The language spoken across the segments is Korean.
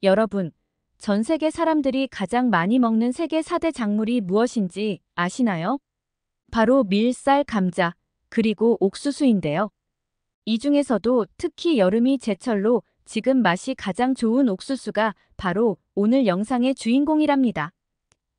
여러분, 전 세계 사람들이 가장 많이 먹는 세계 4대 작물이 무엇인지 아시나요? 바로 밀, 쌀, 감자, 그리고 옥수수인데요. 이 중에서도 특히 여름이 제철로 지금 맛이 가장 좋은 옥수수가 바로 오늘 영상의 주인공이랍니다.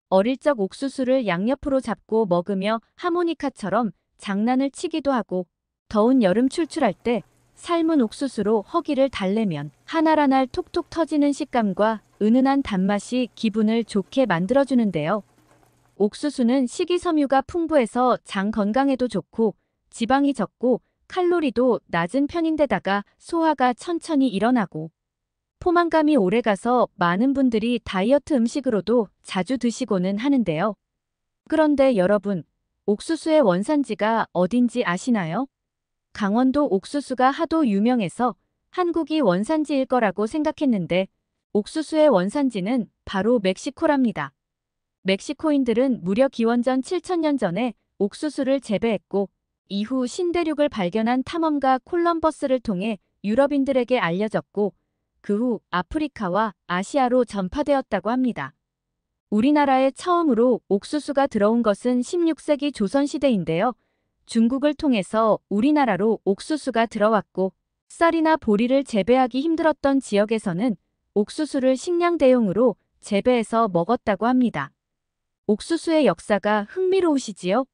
어릴 적 옥수수를 양옆으로 잡고 먹으며 하모니카처럼 장난을 치기도 하고 더운 여름 출출할 때 삶은 옥수수로 허기를 달래면 한 알 한 알 톡톡 터지는 식감과 은은한 단맛이 기분을 좋게 만들어주는데요. 옥수수는 식이섬유가 풍부해서 장 건강에도 좋고 지방이 적고 칼로리도 낮은 편인데다가 소화가 천천히 일어나고 포만감이 오래가서 많은 분들이 다이어트 음식으로도 자주 드시고는 하는데요. 그런데 여러분, 옥수수의 원산지가 어딘지 아시나요? 강원도 옥수수가 하도 유명해서 한국이 원산지일 거라고 생각했는데 옥수수의 원산지는 바로 멕시코랍니다. 멕시코인들은 무려 기원전 7000년 전에 옥수수를 재배했고 이후 신대륙을 발견한 탐험가 콜럼버스를 통해 유럽인들에게 알려졌고 그 후 아프리카와 아시아로 전파되었다고 합니다. 우리나라에 처음으로 옥수수가 들어온 것은 16세기 조선시대인데요. 중국을 통해서 우리나라로 옥수수가 들어왔고 쌀이나 보리를 재배하기 힘들었던 지역에서는 옥수수를 식량 대용으로 재배해서 먹었다고 합니다. 옥수수의 역사가 흥미로우시지요?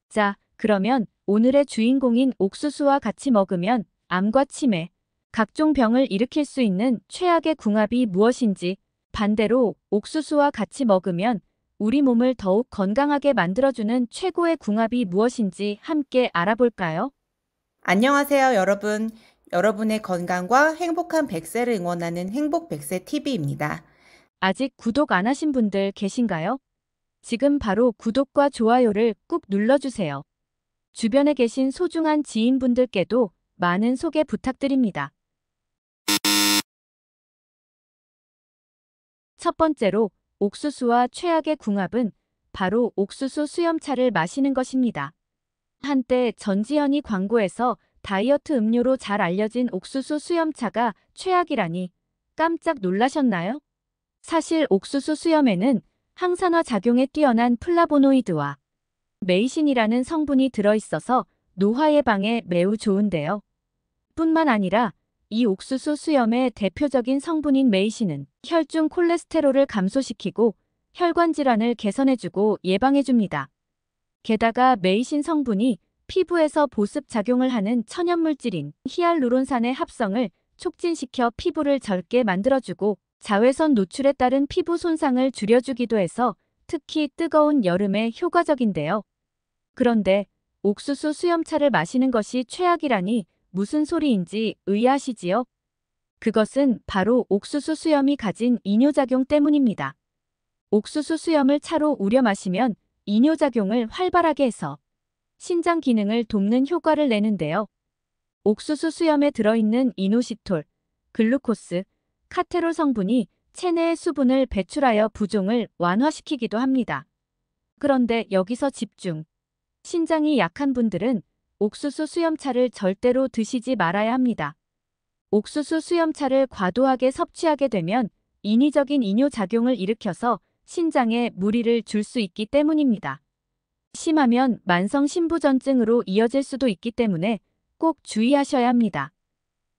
자, 그러면 오늘의 주인공인 옥수수와 같이 먹으면 암과 치매, 각종 병을 일으킬 수 있는 최악의 궁합이 무엇인지, 반대로 옥수수와 같이 먹으면 우리 몸을 더욱 건강하게 만들어주는 최고의 궁합이 무엇인지 함께 알아볼까요? 안녕하세요, 여러분. 여러분의 건강과 행복한 100세를 응원하는 행복 100세 TV입니다. 아직 구독 안 하신 분들 계신가요? 지금 바로 구독과 좋아요를 꾹 눌러주세요. 주변에 계신 소중한 지인분들께도 많은 소개 부탁드립니다. 첫 번째로 옥수수와 최악의 궁합은 바로 옥수수 수염차를 마시는 것입니다. 한때 전지현이 광고에서 다이어트 음료로 잘 알려진 옥수수 수염차가 최악이라니 깜짝 놀라셨나요? 사실 옥수수 수염에는 항산화 작용에 뛰어난 플라보노이드와 메이신이라는 성분이 들어있어서 노화 예방에 매우 좋은데요. 뿐만 아니라 이 옥수수 수염의 대표적인 성분인 메이신은 혈중 콜레스테롤을 감소시키고 혈관 질환을 개선해주고 예방해줍니다. 게다가 메이신 성분이 피부에서 보습 작용을 하는 천연물질인 히알루론산의 합성을 촉진시켜 피부를 젊게 만들어주고 자외선 노출에 따른 피부 손상을 줄여주기도 해서 특히 뜨거운 여름에 효과적인데요. 그런데 옥수수 수염차를 마시는 것이 최악이라니 무슨 소리인지 의아하시지요? 그것은 바로 옥수수 수염이 가진 이뇨작용 때문입니다. 옥수수 수염을 차로 우려 마시면 이뇨작용을 활발하게 해서 신장 기능을 돕는 효과를 내는데요. 옥수수 수염에 들어있는 이노시톨, 글루코스, 카테롤 성분이 체내의 수분을 배출하여 부종을 완화시키기도 합니다. 그런데 여기서 집중. 신장이 약한 분들은 옥수수 수염차를 절대로 드시지 말아야 합니다. 옥수수 수염차를 과도하게 섭취하게 되면 인위적인 이뇨작용을 일으켜서 신장에 무리를 줄 수 있기 때문입니다. 심하면 만성 신부전증으로 이어질 수도 있기 때문에 꼭 주의하셔야 합니다.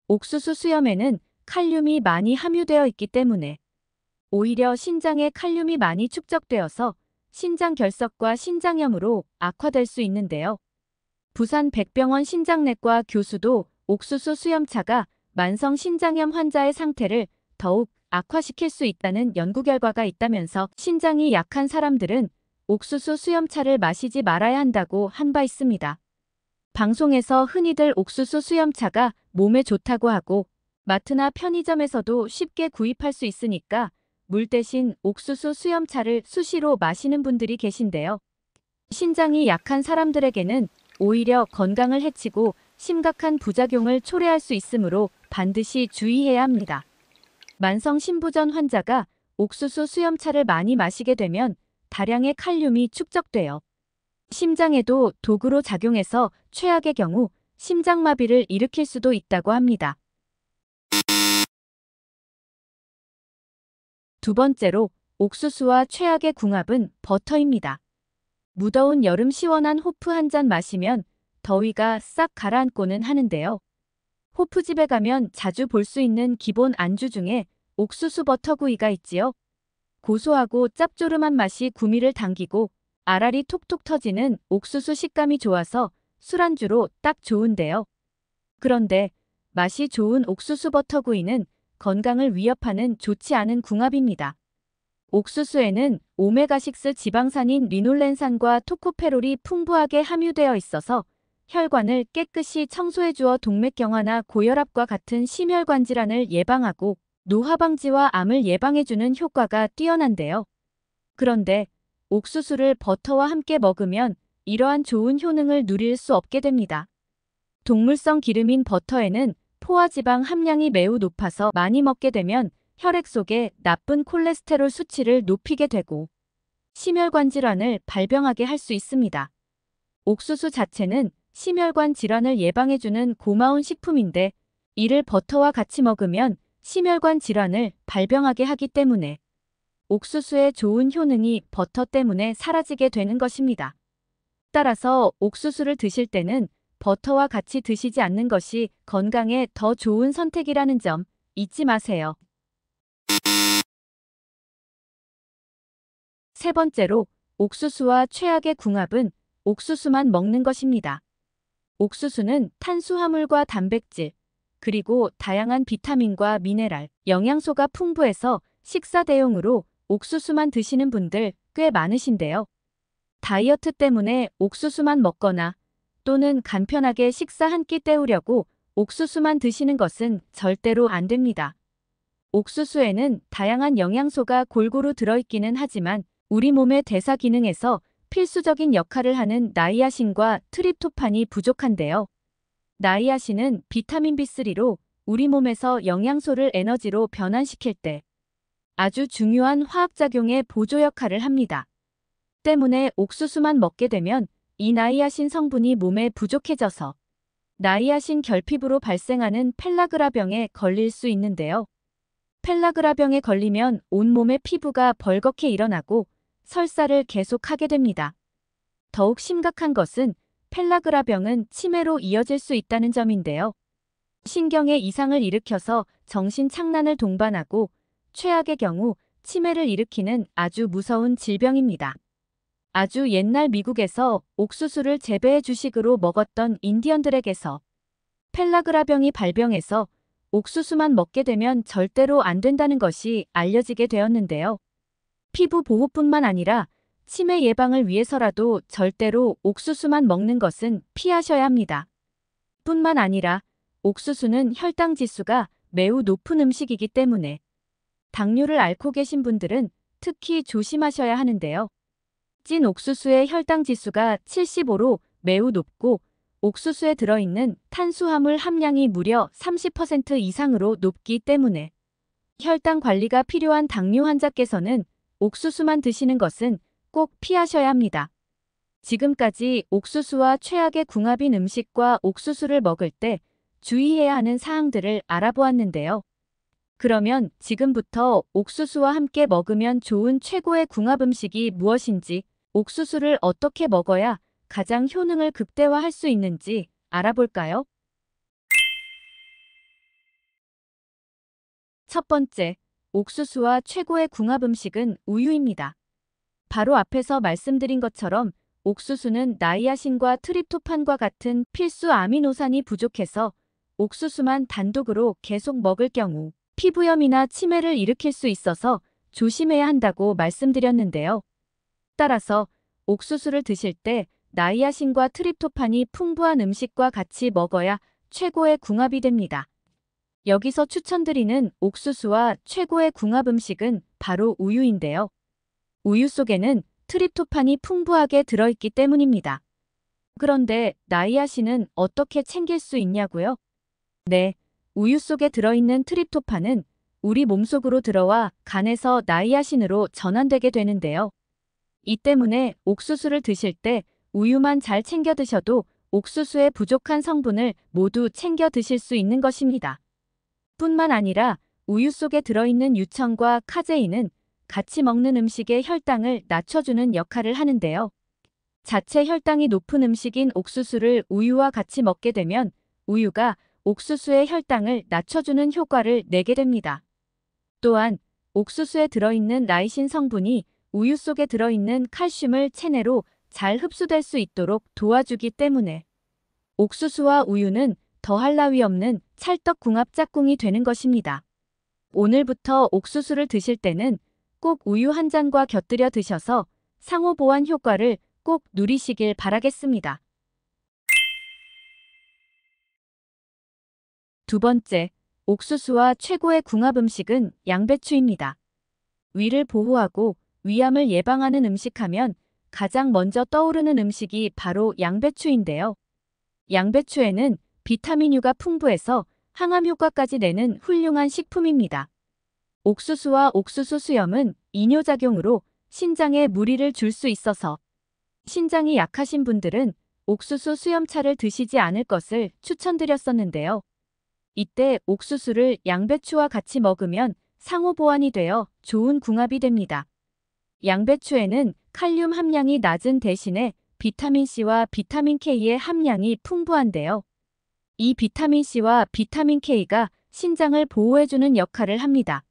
옥수수 수염에는 칼륨이 많이 함유되어 있기 때문에 오히려 신장에 칼륨이 많이 축적되어서 신장 결석과 신장염으로 악화될 수 있는데요. 부산 백병원 신장내과 교수도 옥수수 수염차가 만성 신장염 환자의 상태를 더욱 악화시킬 수 있다는 연구 결과가 있다면서 신장이 약한 사람들은 옥수수 수염차를 마시지 말아야 한다고 한 바 있습니다. 방송에서 흔히들 옥수수 수염차가 몸에 좋다고 하고 마트나 편의점에서도 쉽게 구입할 수 있으니까 물 대신 옥수수 수염차를 수시로 마시는 분들이 계신데요. 신장이 약한 사람들에게는 오히려 건강을 해치고 심각한 부작용을 초래할 수 있으므로 반드시 주의해야 합니다. 만성 신부전 환자가 옥수수 수염차를 많이 마시게 되면 다량의 칼륨이 축적되어 심장에도 독으로 작용해서 최악의 경우 심장마비를 일으킬 수도 있다고 합니다. 두 번째로 옥수수와 최악의 궁합은 버터입니다. 무더운 여름 시원한 호프 한 잔 마시면 더위가 싹 가라앉고는 하는데요. 호프집에 가면 자주 볼 수 있는 기본 안주 중에 옥수수 버터구이가 있지요. 고소하고 짭조름한 맛이 구미를 당기고 알알이 톡톡 터지는 옥수수 식감이 좋아서 술안주로 딱 좋은데요. 그런데 맛이 좋은 옥수수 버터구이는 건강을 위협하는 좋지 않은 궁합입니다. 옥수수에는 오메가6 지방산인 리놀렌산과 토코페롤이 풍부하게 함유되어 있어서 혈관을 깨끗이 청소해주어 동맥경화나 고혈압과 같은 심혈관 질환을 예방하고 노화 방지와 암을 예방해주는 효과가 뛰어난데요. 그런데 옥수수를 버터와 함께 먹으면 이러한 좋은 효능을 누릴 수 없게 됩니다. 동물성 기름인 버터에는 포화지방 함량이 매우 높아서 많이 먹게 되면 혈액 속에 나쁜 콜레스테롤 수치를 높이게 되고 심혈관 질환을 발병하게 할 수 있습니다. 옥수수 자체는 심혈관 질환을 예방해주는 고마운 식품인데 이를 버터와 같이 먹으면 심혈관 질환을 발병하게 하기 때문에 옥수수의 좋은 효능이 버터 때문에 사라지게 되는 것입니다. 따라서 옥수수를 드실 때는 버터와 같이 드시지 않는 것이 건강에 더 좋은 선택이라는 점 잊지 마세요. 세 번째로 옥수수와 최악의 궁합은 옥수수만 먹는 것입니다. 옥수수는 탄수화물과 단백질, 그리고 다양한 비타민과 미네랄, 영양소가 풍부해서 식사 대용으로 옥수수만 드시는 분들 꽤 많으신데요. 다이어트 때문에 옥수수만 먹거나 또는 간편하게 식사 한 끼 때우려고 옥수수만 드시는 것은 절대로 안 됩니다. 옥수수에는 다양한 영양소가 골고루 들어있기는 하지만 우리 몸의 대사 기능에서 필수적인 역할을 하는 나이아신과 트립토판이 부족한데요. 나이아신은 비타민 B3로 우리 몸에서 영양소를 에너지로 변환시킬 때 아주 중요한 화학작용의 보조 역할을 합니다. 때문에 옥수수만 먹게 되면 이 나이아신 성분이 몸에 부족해져서 나이아신 결핍으로 발생하는 펠라그라병에 걸릴 수 있는데요. 펠라그라병에 걸리면 온몸의 피부가 벌겋게 일어나고 설사를 계속하게 됩니다. 더욱 심각한 것은 펠라그라병은 치매로 이어질 수 있다는 점인데요. 신경에 이상을 일으켜서 정신착란을 동반하고 최악의 경우 치매를 일으키는 아주 무서운 질병입니다. 아주 옛날 미국에서 옥수수를 재배해 주식으로 먹었던 인디언들에게서 펠라그라병이 발병해서 옥수수만 먹게 되면 절대로 안 된다는 것이 알려지게 되었는데요. 피부 보호뿐만 아니라 치매 예방을 위해서라도 절대로 옥수수만 먹는 것은 피하셔야 합니다. 뿐만 아니라 옥수수는 혈당 지수가 매우 높은 음식이기 때문에 당뇨를 앓고 계신 분들은 특히 조심하셔야 하는데요. 찐 옥수수의 혈당 지수가 75로 매우 높고 옥수수에 들어있는 탄수화물 함량이 무려 30% 이상으로 높기 때문에 혈당 관리가 필요한 당뇨 환자께서는 옥수수만 드시는 것은 꼭 피하셔야 합니다. 지금까지 옥수수와 최악의 궁합인 음식과 옥수수를 먹을 때 주의해야 하는 사항들을 알아보았는데요. 그러면 지금부터 옥수수와 함께 먹으면 좋은 최고의 궁합 음식이 무엇인지, 옥수수를 어떻게 먹어야 가장 효능을 극대화할 수 있는지 알아볼까요? 첫 번째, 옥수수와 최고의 궁합 음식은 우유입니다. 바로 앞에서 말씀드린 것처럼 옥수수는 나이아신과 트립토판과 같은 필수 아미노산이 부족해서 옥수수만 단독으로 계속 먹을 경우 피부염이나 치매를 일으킬 수 있어서 조심해야 한다고 말씀드렸는데요. 따라서 옥수수를 드실 때 나이아신과 트립토판이 풍부한 음식과 같이 먹어야 최고의 궁합이 됩니다. 여기서 추천드리는 옥수수와 최고의 궁합 음식은 바로 우유인데요. 우유 속에는 트립토판이 풍부하게 들어있기 때문입니다. 그런데 나이아신은 어떻게 챙길 수 있냐고요? 네, 우유 속에 들어있는 트립토판은 우리 몸속으로 들어와 간에서 나이아신으로 전환되게 되는데요. 이 때문에 옥수수를 드실 때 우유만 잘 챙겨 드셔도 옥수수의 부족한 성분을 모두 챙겨 드실 수 있는 것입니다. 뿐만 아니라 우유 속에 들어있는 유청과 카제인은 같이 먹는 음식의 혈당을 낮춰주는 역할을 하는데요. 자체 혈당이 높은 음식인 옥수수를 우유와 같이 먹게 되면 우유가 옥수수의 혈당을 낮춰주는 효과를 내게 됩니다. 또한 옥수수에 들어있는 라이신 성분이 우유 속에 들어있는 칼슘을 체내로 잘 흡수될 수 있도록 도와주기 때문에 옥수수와 우유는 더할 나위 없는 찰떡궁합 짝꿍이 되는 것입니다. 오늘부터 옥수수를 드실 때는 꼭 우유 한 잔과 곁들여 드셔서 상호 보완 효과를 꼭 누리시길 바라겠습니다. 두 번째, 옥수수와 최고의 궁합 음식은 양배추입니다. 위를 보호하고 위암을 예방하는 음식하면 가장 먼저 떠오르는 음식이 바로 양배추인데요. 양배추에는 비타민 U가 풍부해서 항암 효과까지 내는 훌륭한 식품입니다. 옥수수와 옥수수 수염은 이뇨작용으로 신장에 무리를 줄 수 있어서 신장이 약하신 분들은 옥수수 수염차를 드시지 않을 것을 추천드렸었는데요. 이때 옥수수를 양배추와 같이 먹으면 상호 보완이 되어 좋은 궁합이 됩니다. 양배추에는 칼륨 함량이 낮은 대신에 비타민C와 비타민K의 함량이 풍부한데요. 이 비타민C와 비타민K가 신장을 보호해주는 역할을 합니다.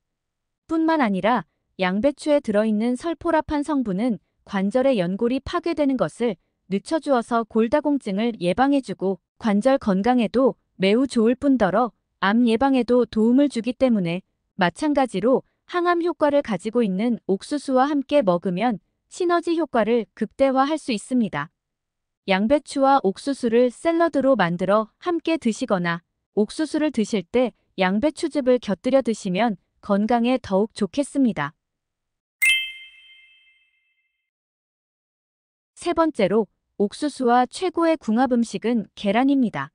뿐만 아니라 양배추에 들어있는 설포라판 성분은 관절의 연골이 파괴되는 것을 늦춰주어서 골다공증을 예방해주고 관절 건강에도 매우 좋을 뿐더러 암 예방에도 도움을 주기 때문에 마찬가지로 항암 효과를 가지고 있는 옥수수와 함께 먹으면 시너지 효과를 극대화할 수 있습니다. 양배추와 옥수수를 샐러드로 만들어 함께 드시거나 옥수수를 드실 때 양배추즙을 곁들여 드시면 건강에 더욱 좋겠습니다. 세 번째로 옥수수와 최고의 궁합 음식은 계란입니다.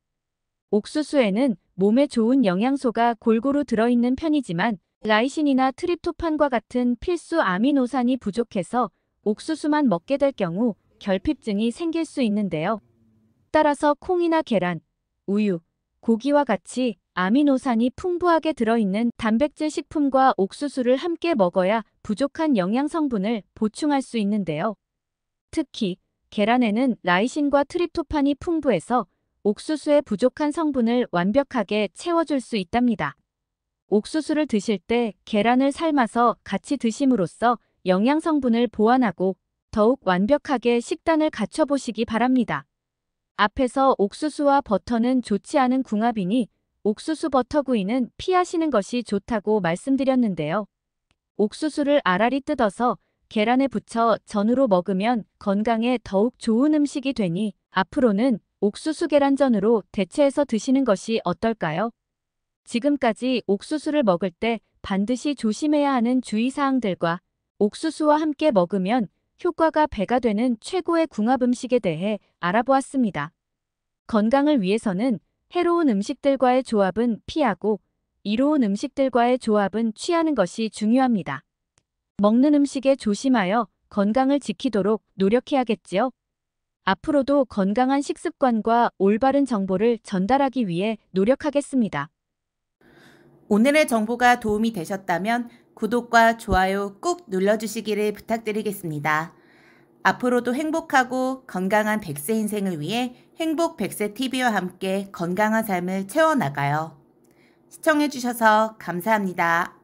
옥수수에는 몸에 좋은 영양소가 골고루 들어있는 편이지만 라이신이나 트립토판과 같은 필수 아미노산이 부족해서 옥수수만 먹게 될 경우 결핍증이 생길 수 있는데요. 따라서 콩이나 계란, 우유, 고기와 같이 아미노산이 풍부하게 들어있는 단백질 식품과 옥수수를 함께 먹어야 부족한 영양 성분을 보충할 수 있는데요. 특히 계란에는 라이신과 트립토판이 풍부해서 옥수수의 부족한 성분을 완벽하게 채워줄 수 있답니다. 옥수수를 드실 때 계란을 삶아서 같이 드심으로써 영양 성분을 보완하고 더욱 완벽하게 식단을 갖춰보시기 바랍니다. 앞에서 옥수수와 버터는 좋지 않은 궁합이니 옥수수 버터구이는 피하시는 것이 좋다고 말씀드렸는데요. 옥수수를 알알이 뜯어서 계란에 부쳐 전으로 먹으면 건강에 더욱 좋은 음식이 되니 앞으로는 옥수수 계란전으로 대체해서 드시는 것이 어떨까요? 지금까지 옥수수를 먹을 때 반드시 조심해야 하는 주의사항들과 옥수수와 함께 먹으면 효과가 배가 되는 최고의 궁합 음식에 대해 알아보았습니다. 건강을 위해서는 해로운 음식들과의 조합은 피하고 이로운 음식들과의 조합은 취하는 것이 중요합니다. 먹는 음식에 조심하여 건강을 지키도록 노력해야겠지요. 앞으로도 건강한 식습관과 올바른 정보를 전달하기 위해 노력하겠습니다. 오늘의 정보가 도움이 되셨다면 구독과 좋아요 꾹 눌러주시기를 부탁드리겠습니다. 앞으로도 행복하고 건강한 100세 인생을 위해 행복 100세 TV와 함께 건강한 삶을 채워나가요. 시청해주셔서 감사합니다.